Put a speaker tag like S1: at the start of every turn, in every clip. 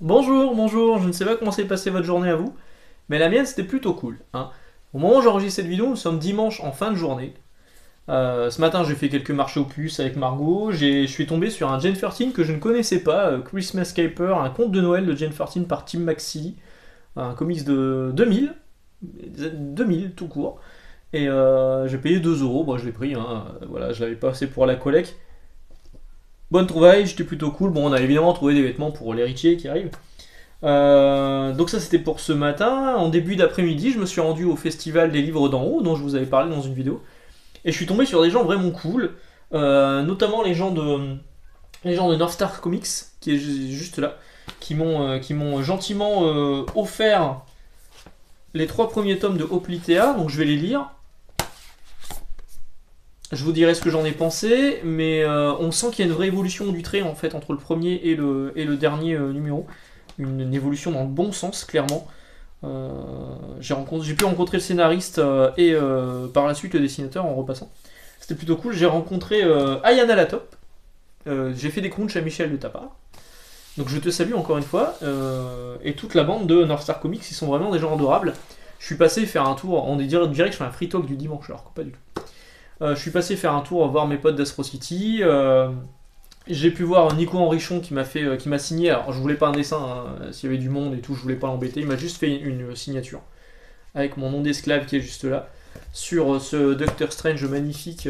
S1: Bonjour, bonjour, je ne sais pas comment s'est passée votre journée à vous, mais la mienne c'était plutôt cool, hein. Au moment où j'enregistre cette vidéo, nous sommes dimanche en fin de journée. Ce matin j'ai fait quelques marchés aux puces avec Margot, je suis tombé sur un Jane 13 que je ne connaissais pas, Christmas Caper, un conte de Noël de Jane 13 par Tim McSally, un comics de 2000 tout court. Et j'ai payé 2 euros, moi je l'ai pris, hein. Voilà, je l'avais passé pour la collecte. Bonne trouvaille, j'étais plutôt cool. Bon, on a évidemment trouvé des vêtements pour l'héritier qui arrive. Donc ça c'était pour ce matin. En début d'après-midi, je me suis rendu au festival des livres d'en haut, dont je vous avais parlé dans une vidéo. Et je suis tombé sur des gens vraiment cool, notamment les gens de North Star Comics, qui est juste là, qui m'ont gentiment offert les 3 premiers tomes de Hoplitea, donc je vais les lire. Je vous dirai ce que j'en ai pensé, mais on sent qu'il y a une vraie évolution du trait en fait entre le premier et le dernier numéro. Une évolution dans le bon sens, clairement. J'ai pu rencontrer le scénariste et par la suite le dessinateur en repassant. C'était plutôt cool. J'ai rencontré Ayana Latop. J'ai fait des crunchs à Michel de ta part. Donc je te salue encore une fois. Et toute la bande de North Star Comics, ils sont vraiment des gens adorables. Je suis passé faire un tour, on dirait que je fais un free talk du dimanche, alors que pas du tout. Je suis passé faire un tour voir mes potes d'Astro City. J'ai pu voir Nico Henrichon qui m'a signé. Alors je voulais pas un dessin, hein, s'il y avait du monde et tout, je voulais pas l'embêter. Il m'a juste fait une signature avec mon nom d'esclave qui est juste là sur ce Doctor Strange magnifique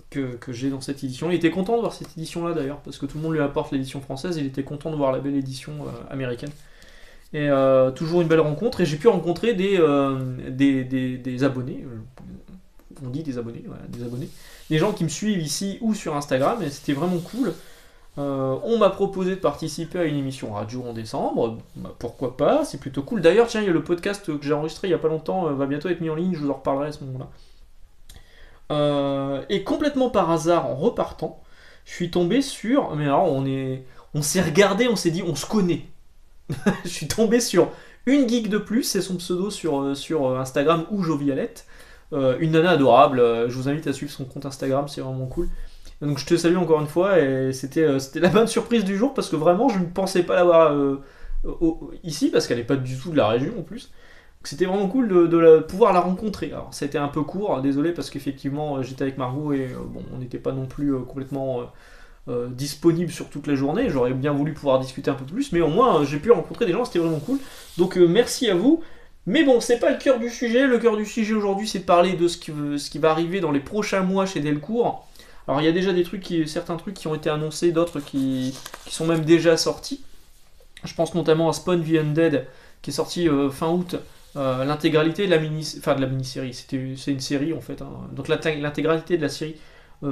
S1: que j'ai dans cette édition. Il était content de voir cette édition là d'ailleurs parce que tout le monde lui apporte l'édition française. Il était content de voir la belle édition américaine. Et toujours une belle rencontre. Et j'ai pu rencontrer des abonnés. On dit des abonnés, voilà, des abonnés. Des gens qui me suivent ici ou sur Instagram, et c'était vraiment cool. On m'a proposé de participer à une émission radio en décembre, bah, pourquoi pas, c'est plutôt cool. D'ailleurs, tiens, il y a le podcast que j'ai enregistré il y a pas longtemps, va bientôt être mis en ligne, je vous en reparlerai à ce moment-là. Et complètement par hasard, en repartant, je suis tombé sur. Mais alors, on s'est regardé, on s'est dit, on se connaît. Je suis tombé sur une geek de plus, c'est son pseudo sur Instagram ou Jovialette. Une nana adorable, je vous invite à suivre son compte Instagram, c'est vraiment cool. Donc je te salue encore une fois, et c'était la bonne surprise du jour, parce que vraiment je ne pensais pas l'avoir ici, parce qu'elle n'est pas du tout de la région en plus. Donc c'était vraiment cool de pouvoir la rencontrer. Alors c'était un peu court, désolé, parce qu'effectivement j'étais avec Margot, et bon, on n'était pas non plus complètement disponible sur toute la journée. J'aurais bien voulu pouvoir discuter un peu plus, mais au moins j'ai pu rencontrer des gens, c'était vraiment cool. Donc merci à vous. Mais bon, c'est pas le cœur du sujet. Le cœur du sujet aujourd'hui, c'est de parler de ce qui va arriver dans les prochains mois chez Delcourt. Alors, il y a déjà certains trucs qui ont été annoncés, d'autres qui sont même déjà sortis. Je pense notamment à Spawn the Undead, qui est sorti fin août. L'intégralité de de la mini-série. C'est une série en fait, hein. Donc, l'intégralité de la série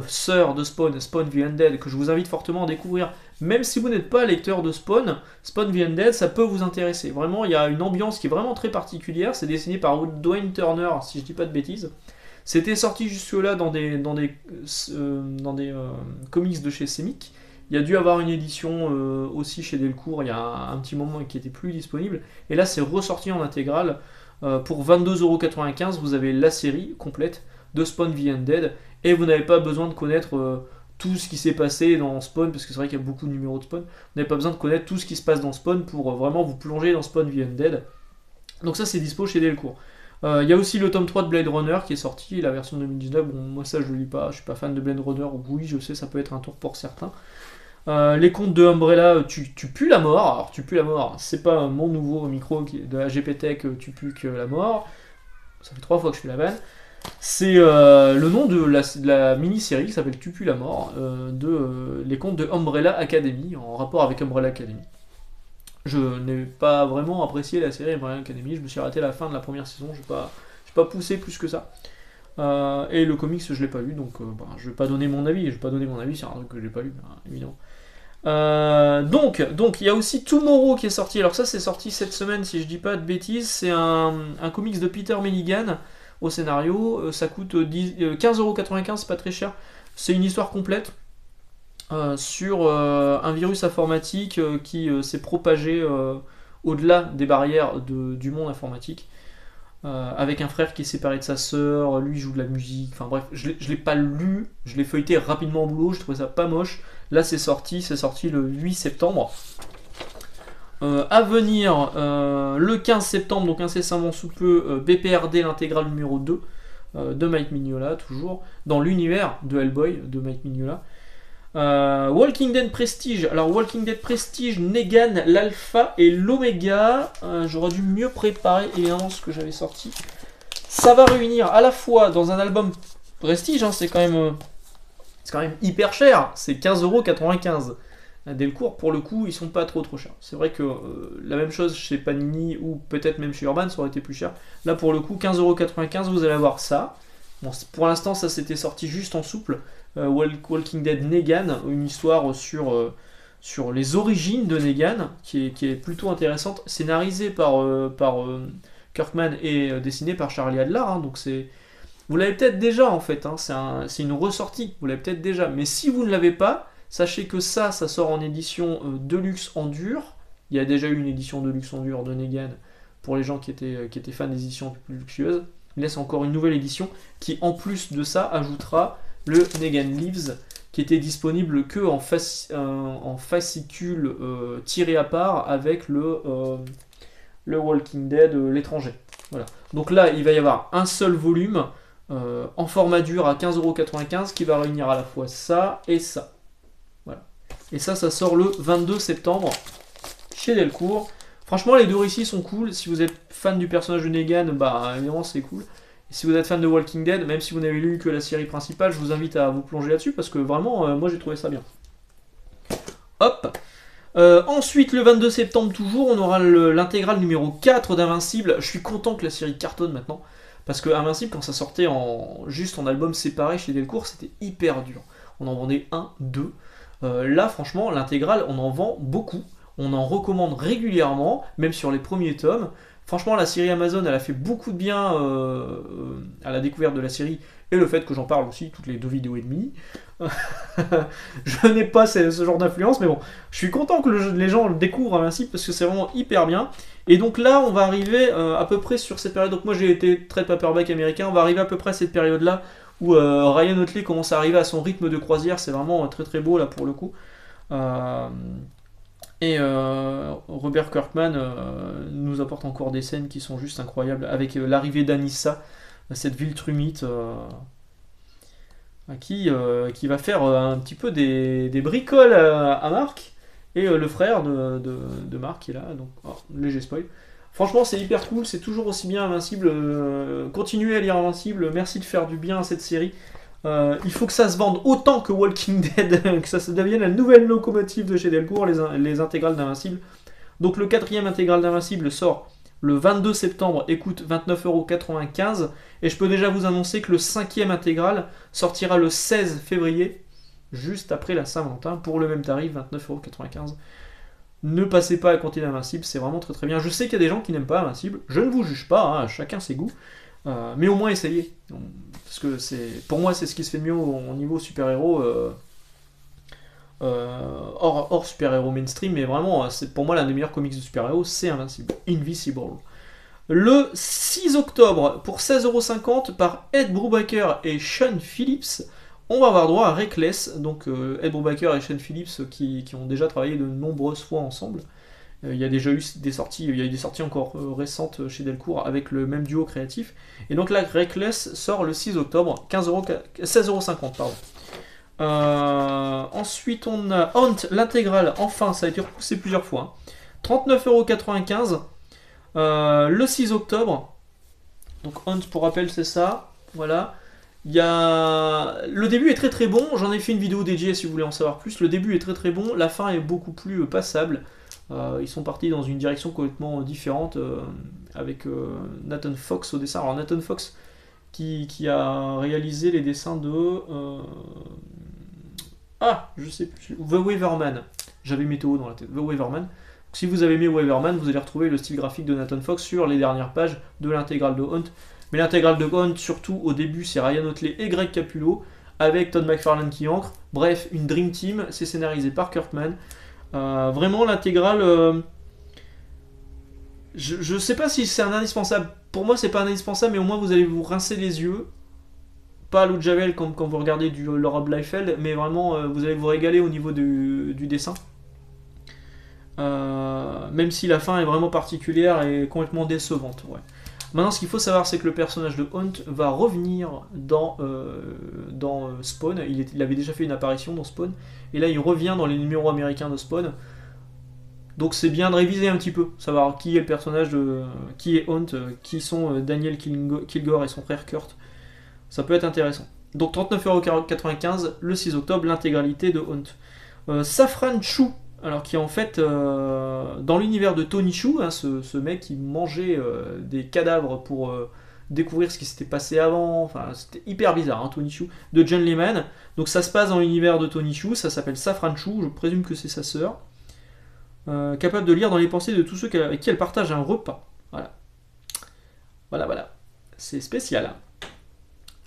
S1: sœur de Spawn, Spawn the Undead, que je vous invite fortement à découvrir. Même si vous n'êtes pas lecteur de Spawn, Spawn the Undead, ça peut vous intéresser. Vraiment, il y a une ambiance qui est vraiment très particulière. C'est dessiné par Dwayne Turner, si je dis pas de bêtises. C'était sorti jusque-là dans des comics de chez Semic. Il y a dû avoir une édition aussi chez Delcourt il y a un petit moment qui était plus disponible. Et là, c'est ressorti en intégrale. Pour 22,95€, vous avez la série complète de Spawn the Undead. Et vous n'avez pas besoin de connaître tout ce qui s'est passé dans Spawn, parce que c'est vrai qu'il y a beaucoup de numéros de Spawn. Vous n'avez pas besoin de connaître tout ce qui se passe dans Spawn pour vraiment vous plonger dans Spawn the Undead. Donc ça, c'est dispo chez Delcourt. Il y a aussi le tome 3 de Blade Runner qui est sorti, la version 2019. Bon, moi ça je le lis pas, je suis pas fan de Blade Runner. Oui, je sais, ça peut être un tour pour certains. Les contes de Umbrella, tu pues la mort. Alors, tu pues la mort, c'est pas mon nouveau micro de la GP Tech, tu pues que la mort. Ça fait 3 fois que je fais la vanne. C'est le nom de la mini-série qui s'appelle Tu pues la mort, les contes de Umbrella Academy, en rapport avec Umbrella Academy. Je n'ai pas vraiment apprécié la série Umbrella Academy, je me suis arrêté à la fin de la première saison, je n'ai pas poussé plus que ça. Et le comics, je l'ai pas lu, donc je vais pas donner mon avis. Je vais pas donner mon avis sur un truc que j'ai pas lu, évidemment. Donc, il y a aussi Tomorrow qui est sorti. Alors ça, c'est sorti cette semaine, si je dis pas de bêtises. C'est un comics de Peter Milligan au scénario. Ça coûte 15,95€, c'est pas très cher. C'est une histoire complète sur un virus informatique qui s'est propagé au-delà des barrières du monde informatique. Avec un frère qui est séparé de sa sœur, lui joue de la musique, enfin bref, je l'ai pas lu, je l'ai feuilleté rapidement au boulot, je trouvais ça pas moche. Là c'est sorti le 8 septembre. À venir le 15 septembre, donc incessamment sous peu, BPRD, l'intégrale numéro 2 de Mike Mignola, toujours dans l'univers de Hellboy de Mike Mignola. Walking Dead Prestige. Alors, Walking Dead Prestige, Negan, l'Alpha et l'Oméga. J'aurais dû mieux préparer évidemment ce que j'avais sorti. Ça va réunir à la fois dans un album Prestige, hein, c'est quand même hyper cher, c'est 15,95€. Delcourt, pour le coup, ils sont pas trop chers. C'est vrai que la même chose chez Panini ou peut-être même chez Urban, ça aurait été plus cher. Là, pour le coup, 15,95€, vous allez avoir ça. Bon, pour l'instant, ça s'était sorti juste en souple. Walking Dead Negan, une histoire sur les origines de Negan, qui est plutôt intéressante, scénarisée par Kirkman et dessinée par Charlie Adler. Hein, donc vous l'avez peut-être déjà en fait, hein, c'est une ressortie, vous l'avez peut-être déjà. Mais si vous ne l'avez pas, sachez que ça sort en édition Deluxe en dur. Il y a déjà eu une édition Deluxe en dur de Negan pour les gens qui étaient fans des éditions un peu plus luxueuses. Il laisse encore une nouvelle édition qui, en plus de ça, ajoutera le Negan Lives qui était disponible que en fascicule tiré à part avec le Walking Dead l'étranger. Voilà. Donc là, il va y avoir un seul volume en format dur à 15,95€ qui va réunir à la fois ça et ça. Voilà. Et ça sort le 22 septembre chez Delcourt. Franchement, les deux récits sont cool. Si vous êtes fan du personnage de Negan, bah évidemment c'est cool. Et si vous êtes fan de Walking Dead, même si vous n'avez lu que la série principale, je vous invite à vous plonger là-dessus parce que vraiment, moi j'ai trouvé ça bien. Hop. Ensuite, le 22 septembre toujours, on aura l'intégrale numéro 4 d'Invincible. Je suis content que la série cartonne maintenant. Parce que Invincible, quand ça sortait juste en album séparé chez Delcourt, c'était hyper dur. On en vendait 1, 2. Là, franchement, l'intégrale, on en vend beaucoup. On en recommande régulièrement, même sur les premiers tomes. Franchement, la série Amazon, elle a fait beaucoup de bien à la découverte de la série et le fait que j'en parle aussi toutes les 2 vidéos et demie. Je n'ai pas ce genre d'influence, mais bon, je suis content que les gens le découvrent Invincible parce que c'est vraiment hyper bien. Et donc là, on va arriver à peu près sur cette période. Donc moi, j'ai été très paperback américain. On va arriver à peu près à cette période-là où Ryan Otley commence à arriver à son rythme de croisière. C'est vraiment très très beau là pour le coup. Et Robert Kirkman nous apporte encore des scènes qui sont juste incroyables avec l'arrivée d'Anissa, cette Viltrumite qui va faire un petit peu des bricoles à Marc et le frère de Marc qui est là, donc léger spoil. Franchement, c'est hyper cool, c'est toujours aussi bien Invincible. Continuez à lire Invincible, merci de faire du bien à cette série. Il faut que ça se vende autant que Walking Dead, que ça se devienne la nouvelle locomotive de chez Delcourt, les intégrales d'Invincible. Donc le 4ème intégral d'Invincible sort le 22 septembre et coûte 29,95€. Et je peux déjà vous annoncer que le 5ème intégral sortira le 16 février, juste après la Saint-Valentin, pour le même tarif, 29,95€. Ne passez pas à compter d'Invincible, c'est vraiment très très bien. Je sais qu'il y a des gens qui n'aiment pas Invincible, je ne vous juge pas, hein, chacun ses goûts. Mais au moins essayez. Parce que pour moi, c'est ce qui se fait de mieux au niveau super-héros. Hors super-héros mainstream, mais vraiment, pour moi, l'un des meilleurs comics de super-héros, c'est Invincible. Invisible. Le 6 octobre, pour 16,50€ par Ed Brubaker et Sean Phillips, on va avoir droit à Reckless. Donc Ed Brubaker et Sean Phillips qui ont déjà travaillé de nombreuses fois ensemble. Il y a déjà eu des sorties, il y a eu des sorties encore récentes chez Delcourt avec le même duo créatif. Et donc là, Reckless sort le 6 octobre, 16,50€. Ensuite, on a Hunt, l'intégrale. Enfin, ça a été repoussé plusieurs fois. 39,95€. Le 6 octobre. Donc Hunt, pour rappel, c'est ça. Voilà. Le début est très très bon. J'en ai fait une vidéo dédiée si vous voulez en savoir plus. Le début est très très bon. La fin est beaucoup plus passable. Ils sont partis dans une direction complètement différente avec Nathan Fox au dessin. Alors Nathan Fox qui a réalisé les dessins de je sais plus, The Waverman. J'avais Météo dans la tête. The Waverman. Donc, si vous avez aimé Waverman, vous allez retrouver le style graphique de Nathan Fox sur les dernières pages de l'intégrale de Hunt. Mais l'intégrale de Hunt, surtout au début, c'est Ryan Otley et Greg Capullo avec Todd McFarlane qui encre. Bref, une Dream Team. C'est scénarisé par Kirkman. Vraiment l'intégrale, je sais pas si c'est un indispensable. Pour moi c'est pas un indispensable, mais au moins vous allez vous rincer les yeux. Pas à l'eau de Javel quand vous regardez du Laura Liefeld, mais vraiment vous allez vous régaler au niveau du dessin. Même si la fin est vraiment particulière et complètement décevante. Ouais. Maintenant, ce qu'il faut savoir, c'est que le personnage de Hunt va revenir dans Spawn. Il avait déjà fait une apparition dans Spawn. Et là, il revient dans les numéros américains de Spawn. Donc c'est bien de réviser un petit peu, savoir qui est le personnage de... qui est Hunt, qui sont Daniel Kilgore et son frère Kurt. Ça peut être intéressant. Donc 39,95€, le 6 octobre, l'intégralité de Hunt. Safran Chu, alors qui est en fait dans l'univers de Tony Chu, hein, ce mec qui mangeait des cadavres pour découvrir ce qui s'était passé avant, enfin c'était hyper bizarre, hein, Tony Chu, de John Lehman. Donc ça se passe dans l'univers de Tony Chu, ça s'appelle Safran Chu, je présume que c'est sa sœur. Capable de lire dans les pensées de tous ceux avec qui elle partage un repas. Voilà. Voilà. C'est spécial.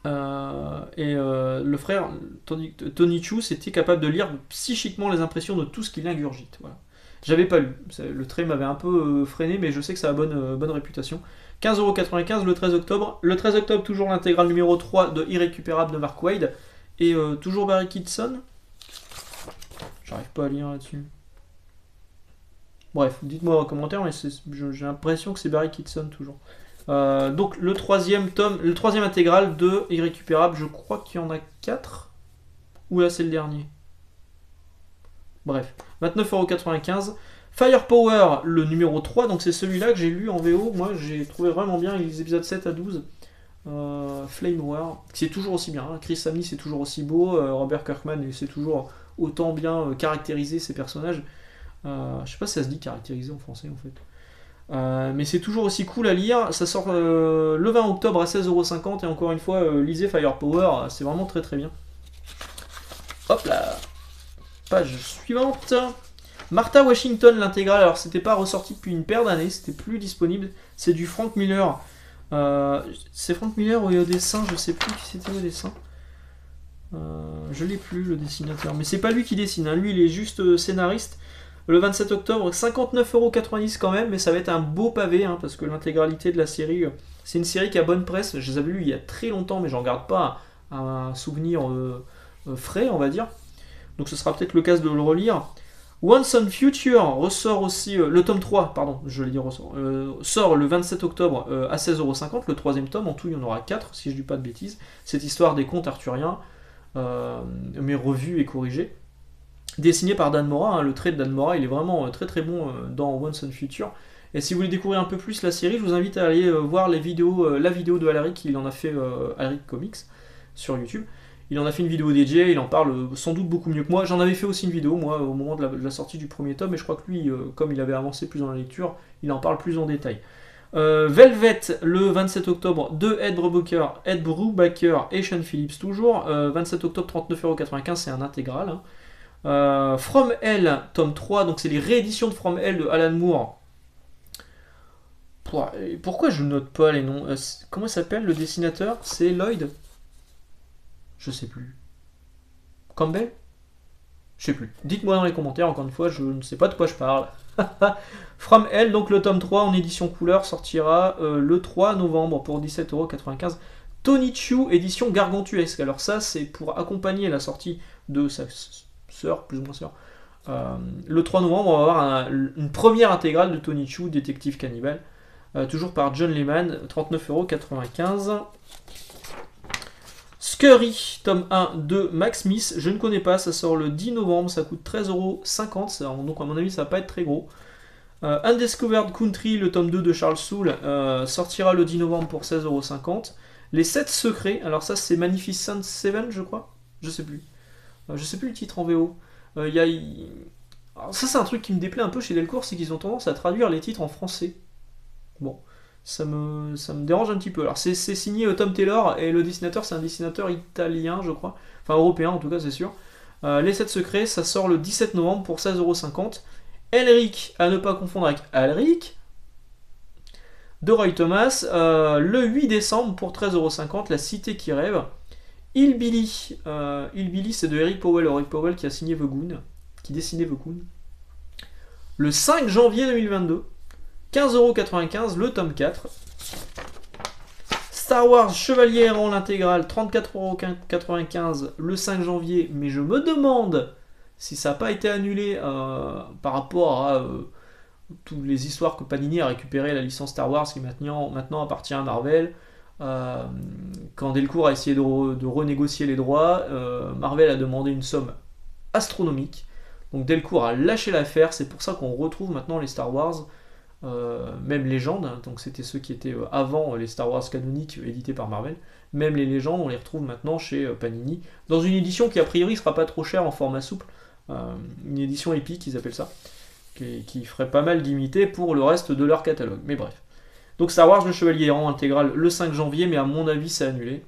S1: Le frère Tony Chu, c'était capable de lire psychiquement les impressions de tout ce qu'il ingurgite. Voilà. J'avais pas lu. Le trait m'avait un peu freiné, mais je sais que ça a bonne réputation. 15,95€ le 13 octobre. Le 13 octobre, toujours l'intégrale numéro 3 de Irrécupérable de Mark Waid. Et toujours Barry Kitson. J'arrive pas à lire là-dessus. Bref, dites-moi en commentaire, mais j'ai l'impression que c'est Barry Kitson toujours. Donc le troisième tome, le troisième intégral de Irrécupérable, je crois qu'il y en a 4. Ou là c'est le dernier. Bref, 29,95€. Firepower, le numéro 3, donc c'est celui-là que j'ai lu en VO. Moi j'ai trouvé vraiment bien les épisodes 7 à 12. Flame War, c'est toujours aussi bien. Hein. Chris Samney c'est toujours aussi beau. Robert Kirkman c'est toujours autant bien caractérisé ses personnages. Je sais pas si ça se dit caractérisé en français en fait. Mais c'est toujours aussi cool à lire. Ça sort le 20 octobre à 16,50€ et encore une fois, lisez Firepower, c'est vraiment très très bien. Hop là, page suivante. Martha Washington, l'intégrale. Alors c'était pas ressorti depuis une paire d'années, c'était plus disponible. C'est du Frank Miller. C'est Frank Miller au dessin, je sais plus qui c'était au dessin. Je l'ai plus le dessinateur, mais c'est pas lui qui dessine, hein. Lui il est juste scénariste. Le 27 octobre, 59,90€ quand même, mais ça va être un beau pavé, hein, parce que l'intégralité de la série, c'est une série qui a bonne presse. Je les avais lus il y a très longtemps, mais j'en garde pas un souvenir frais, on va dire. Donc ce sera peut-être l'occasion de le relire. Once on Future ressort aussi, le tome 3, pardon, je l'ai dit ressort, sort le 27 octobre à 16,50€, le troisième tome, en tout il y en aura 4, si je dis pas de bêtises. Cette histoire des contes arthuriens, mais revue et corrigée. Dessiné par Dan Mora, hein, le trait de Dan Mora il est vraiment très très bon dans Once on Future. Et si vous voulez découvrir un peu plus la série, je vous invite à aller voir la vidéo de Alaric, il en a fait Alaric Comics sur YouTube. Il en a fait une vidéo dédiée, il en parle sans doute beaucoup mieux que moi. J'en avais fait aussi une vidéo moi au moment de la sortie du premier tome, et je crois que lui, comme il avait avancé plus dans la lecture, il en parle plus en détail. Velvet, le 27 octobre, de Ed Brubaker et Sean Phillips toujours. 27 octobre, 39,95€, c'est un intégral. Hein. From Hell, tome 3, donc c'est les rééditions de From Hell de Alan Moore. Pourquoi je note pas les noms comment s'appelle le dessinateur? C'est Lloyd? Je sais plus. Campbell? Je sais plus. Dites-moi dans les commentaires, encore une fois, je ne sais pas de quoi je parle. From Hell, donc le tome 3 en édition couleur, sortira le 3 novembre pour 17,95€. Tony Chu, édition gargantuesque. Alors ça, c'est pour accompagner la sortie de sa sœur, plus ou moins sœur. Le 3 novembre, on va avoir une première intégrale de Tony Chu, détective cannibale, toujours par John Lehman, 39,95€. Scurry, tome 1 de Max Smith, je ne connais pas, ça sort le 10 novembre, ça coûte 13,50€, donc à mon avis ça va pas être très gros. Undiscovered Country, le tome 2 de Charles Soule, sortira le 10 novembre pour 16,50€. Les 7 secrets, alors ça c'est Magnificent Seven je crois, je sais plus. Je sais plus le titre en VO. Alors ça c'est un truc qui me déplaît un peu chez Delcourt, c'est qu'ils ont tendance à traduire les titres en français. Bon, ça me dérange un petit peu. Alors c'est signé Tom Taylor et le dessinateur c'est un dessinateur italien je crois. Enfin européen en tout cas c'est sûr. Les 7 secrets, ça sort le 17 novembre pour 16,50€. Elric, à ne pas confondre avec Alric, de Roy Thomas, le 8 décembre pour 13,50€, La Cité qui rêve. Hillbilly, c'est de Eric Powell qui a signé The Goon, qui dessinait The Goon. Le 5 janvier 2022, 15,95€, le tome 4. Star Wars Chevalier Errant l'intégrale, 34,95€ le 5 janvier, mais je me demande si ça n'a pas été annulé par rapport à toutes les histoires que Panini a récupéré la licence Star Wars qui maintenant appartient à Marvel. Quand Delcourt a essayé de renégocier les droits, Marvel a demandé une somme astronomique. Donc Delcourt a lâché l'affaire, c'est pour ça qu'on retrouve maintenant les Star Wars, même Légendes, hein, donc c'était ceux qui étaient avant les Star Wars canoniques édités par Marvel, même les Légendes on les retrouve maintenant chez Panini, dans une édition qui a priori sera pas trop chère en format souple, une édition épique ils appellent ça, qui ferait pas mal d'imiter pour le reste de leur catalogue, mais bref. Donc Star Wars le Chevalier Errant intégral le 5 janvier, mais à mon avis c'est annulé.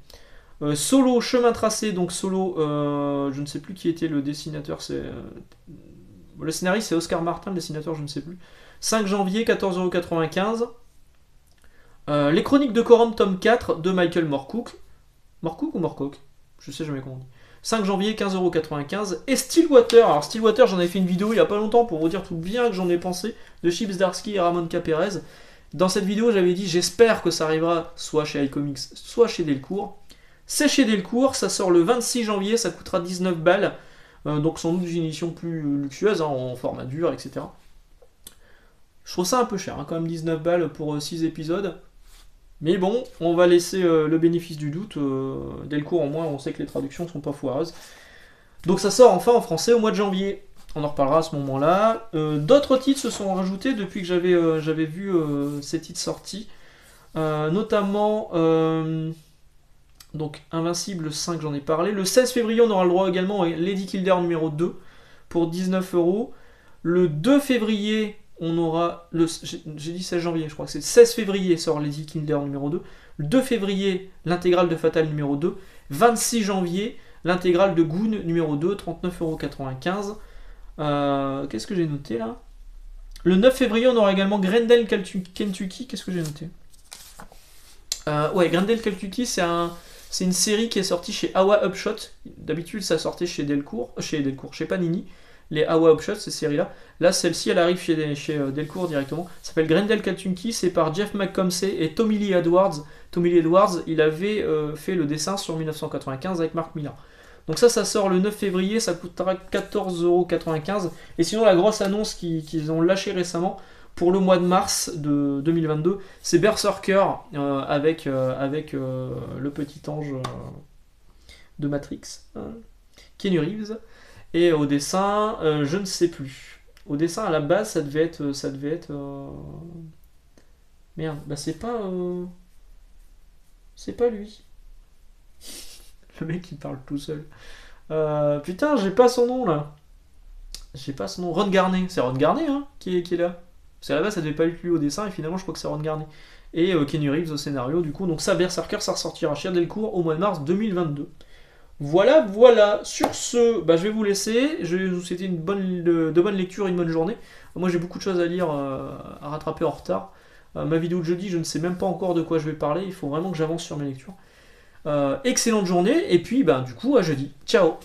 S1: Solo, chemin tracé, donc Solo, je ne sais plus qui était le dessinateur, le scénariste c'est Oscar Martin, le dessinateur je ne sais plus. 5 janvier, 14,95€. Les Chroniques de Corum, tome 4 de Michael Moorcock. Moorcock ou Moorcock? Je sais jamais comment on dit. 5 janvier, 15,95€. Et Stillwater, alors Stillwater j'en avais fait une vidéo il n'y a pas longtemps pour vous dire tout bien que j'en ai pensé, de Chips Darsky et Ramon K. Perez. Dans cette vidéo j'avais dit j'espère que ça arrivera soit chez iComics, soit chez Delcourt. C'est chez Delcourt, ça sort le 26 janvier, ça coûtera 19 balles, donc sans doute une édition plus luxueuse, hein, en format dur, etc. Je trouve ça un peu cher, hein, quand même 19 balles pour 6 épisodes. Mais bon, on va laisser le bénéfice du doute. Delcourt, au moins, on sait que les traductions sont pas foireuses. Donc ça sort enfin en français au mois de janvier. On en reparlera à ce moment-là. D'autres titres se sont rajoutés depuis que j'avais vu ces titres sortis. Notamment... donc Invincible 5, j'en ai parlé. Le 16 février, on aura le droit également à Lady Kildare numéro 2 pour 19€. Le 2 février, on aura... J'ai dit 16 janvier, je crois que c'est 16 février sort Lady Kildare numéro 2. Le 2 février, l'intégrale de Fatal numéro 2. 26 janvier, l'intégrale de Goon numéro 2, 39,95€. Qu'est-ce que j'ai noté là? Le 9 février, on aura également Grendel Kentucky. Qu'est-ce que j'ai noté? Ouais, Grendel Kentucky, c'est une série qui est sortie chez Awa Upshot. D'habitude, ça sortait chez chez Panini. Les Awa Upshot, ces séries-là. Là, celle-ci, elle arrive chez Delcourt directement. Ça s'appelle Grendel Kentucky. C'est par Jeff McComsey et Tommy Lee Edwards. Tommy Lee Edwards, il avait fait le dessin sur 1995 avec Mark Millar. Donc ça sort le 9 février. Ça coûtera 14,95€. Et sinon, la grosse annonce qu'ils ont lâchée récemment pour le mois de mars de 2022, c'est Berserker avec le petit ange de Matrix, Keanu Reeves, et au dessin, je ne sais plus. Au dessin, à la base, ça devait être. Merde, bah c'est pas lui. Le mec il parle tout seul. Putain, j'ai pas son nom là. J'ai pas son nom. Ron Garnet, c'est Ron Garnet hein, qui est là. Parce qu'à la base, ça devait pas être lui au dessin, et finalement, je crois que c'est Ron Garnet. Et Keanu Reeves au scénario, du coup. Donc ça, Berserker, ça ressortira chez Delcourt au mois de mars 2022. Voilà. Sur ce, je vais vous laisser. Je vais vous souhaiter de bonnes lectures et une bonne journée. Moi, j'ai beaucoup de choses à lire, à rattraper en retard. Ma vidéo de jeudi, je ne sais même pas encore de quoi je vais parler. Il faut vraiment que j'avance sur mes lectures. Excellente journée, et puis, du coup, à jeudi. Ciao!